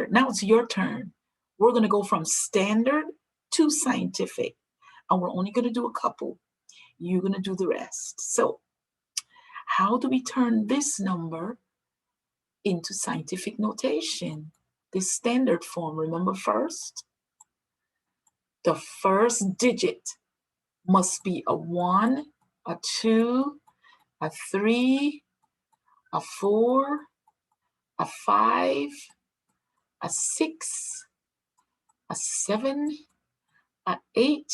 Now it's your turn. We're going to go from standard to scientific, and we're only going to do a couple. You're going to do the rest. So, how do we turn this number into scientific notation? This standard form, remember first? The first digit must be a 1, a 2, a 3, a 4, a 5, a 6, a 7, a 8,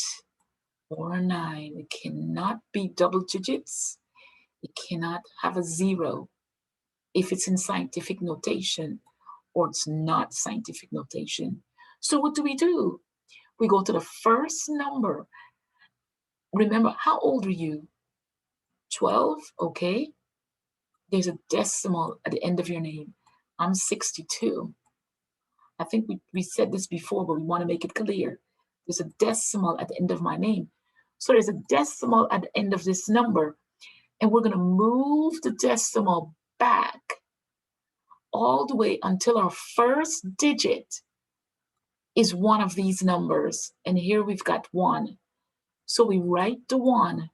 or a 9. It cannot be double digits. It cannot have a 0 if it's in scientific notation or it's not scientific notation. So what do? We go to the first number. Remember, how old are you? 12? Okay. There's a decimal at the end of your name. I'm 62. I think we said this before, but we want to make it clear. There's a decimal at the end of my name. So there's a decimal at the end of this number. And we're going to move the decimal back all the way until our first digit is one of these numbers. And here we've got 1. So we write the 1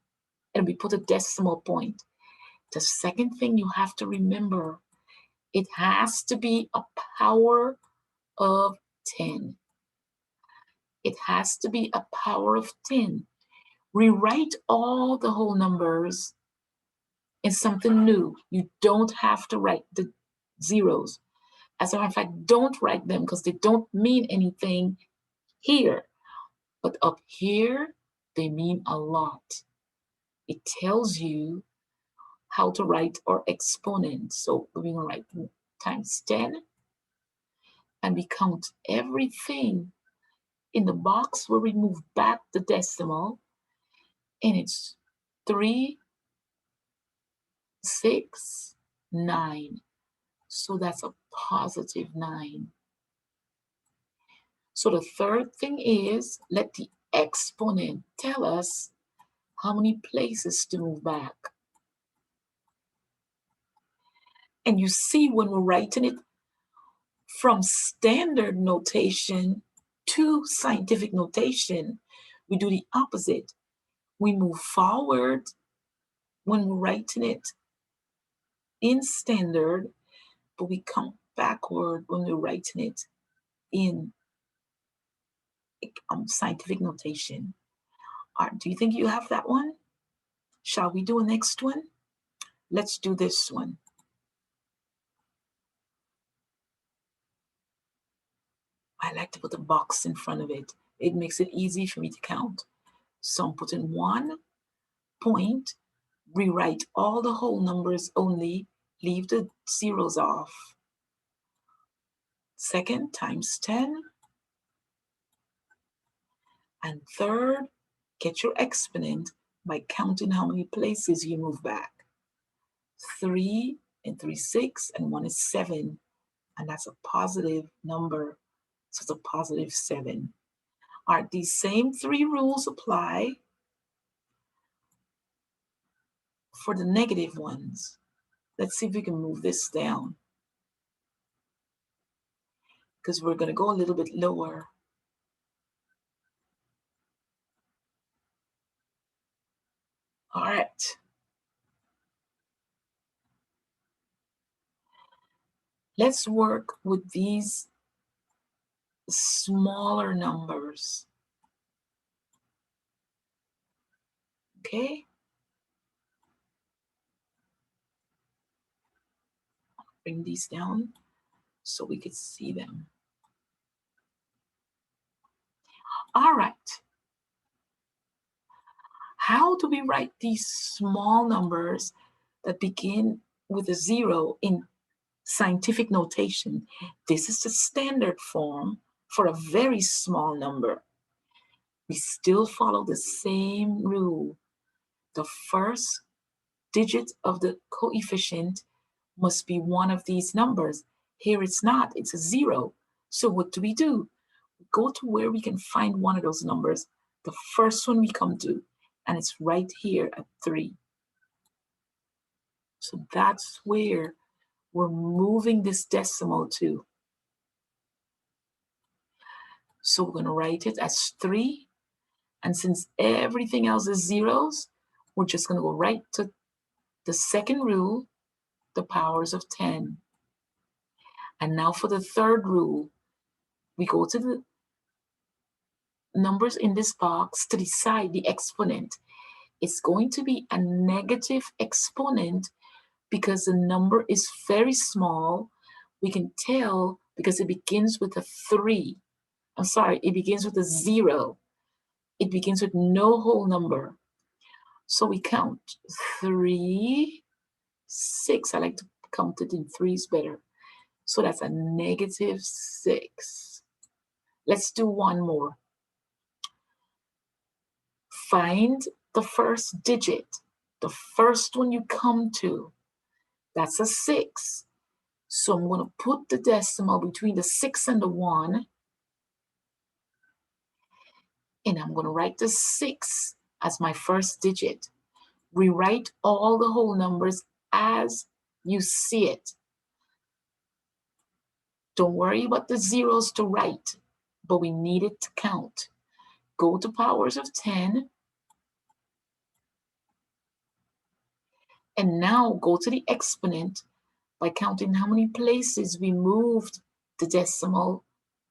and we put a decimal point. The second thing you have to remember, it has to be a power of 10. It has to be a power of 10. Rewrite all the whole numbers in something new. You don't have to write the zeros. As a matter of fact, don't write them because they don't mean anything here. But up here, they mean a lot. It tells you how to write our exponent. So we're going to write times 10, and we count everything in the box where we move back the decimal, and it's 3, 6, 9. So that's a positive 9. So the third thing is, let the exponent tell us how many places to move back. And you see when we're writing it from standard notation to scientific notation, we do the opposite. We move forward when we're writing it in standard, but we come backward when we're writing it in scientific notation. Do you think you have that one? Shall we do a next one? Let's do this one. I like to put a box in front of it. It makes it easy for me to count. So I'm putting 1 point, rewrite all the whole numbers only, leave the zeros off. Second, times 10. And third, get your exponent by counting how many places you move back. 3 and 3, 6, and 1 is 7. And that's a positive number. So it's a positive 7. All right, these same 3 rules apply for the negative ones. Let's see if we can move this down, because we're going to go a little bit lower. All right. Let's work with these smaller numbers. Okay? Bring these down so we could see them. All right. How do we write these small numbers that begin with a 0 in scientific notation? This is the standard form for a very small number. We still follow the same rule. The first digit of the coefficient must be one of these numbers. Here it's not, it's a 0. So what do? We go to where we can find one of those numbers, the first one we come to, and it's right here at 3. So that's where we're moving this decimal to. So we're going to write it as 3. And since everything else is zeros, we're just going to go right to the second rule, the powers of 10. And now for the third rule, we go to the numbers in this box to decide the exponent. It's going to be a negative exponent because the number is very small. We can tell because it begins with a 3. I'm sorry, it begins with a 0. It begins with no whole number. So we count 3, 6. I like to count it in threes better. So that's a negative 6. Let's do one more. Find the first digit, the first one you come to. That's a 6. So I'm going to put the decimal between the 6 and the 1. And I'm going to write the 6 as my first digit. Rewrite all the whole numbers as you see it. Don't worry about the zeros to write, but we need it to count. Go to powers of 10. And now go to the exponent by counting how many places we moved the decimal,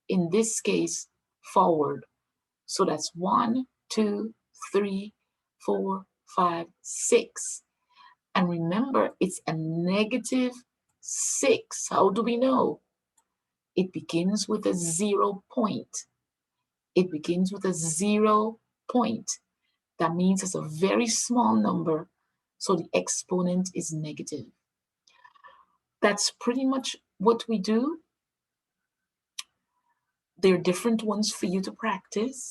in this case, forward. So that's 1, 2, 3, 4, 5, 6. And remember, it's a negative 6. How do we know? It begins with a 0 point. It begins with a 0 point. That means it's a very small number, so the exponent is negative. That's pretty much what we do. There are different ones for you to practice.